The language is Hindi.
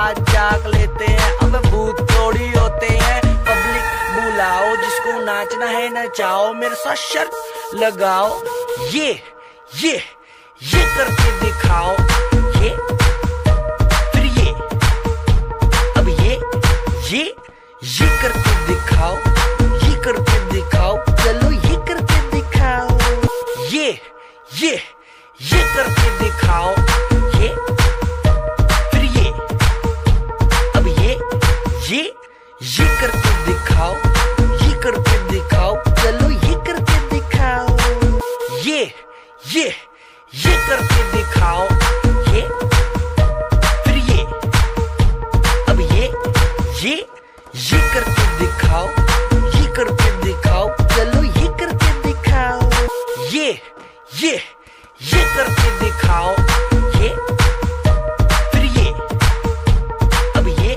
आज जाग लेते हैं, अब भूत थोड़ी होते हैं। पब्लिक बुलाओ, जिसको नाचना है नचाओ, मेरे साथ शर्त लगाओ। ये करके दिखाओ, ये फिर ये, अब ये करके दिखाओ, ये करके दिखाओ, चलो ये करके दिखाओ। ये करके दिखाओ, ये फिर ये, अब ये करके दिखाओ, ये करके दिखाओ, चलो ये करके दिखाओ। ये करके दिखाओ, ये फिर ये, अब ये करके दिखाओ, ये करके दिखाओ, चलो ये करके दिखाओ। ये करके दिखाओ, ये फिर ये, अब ये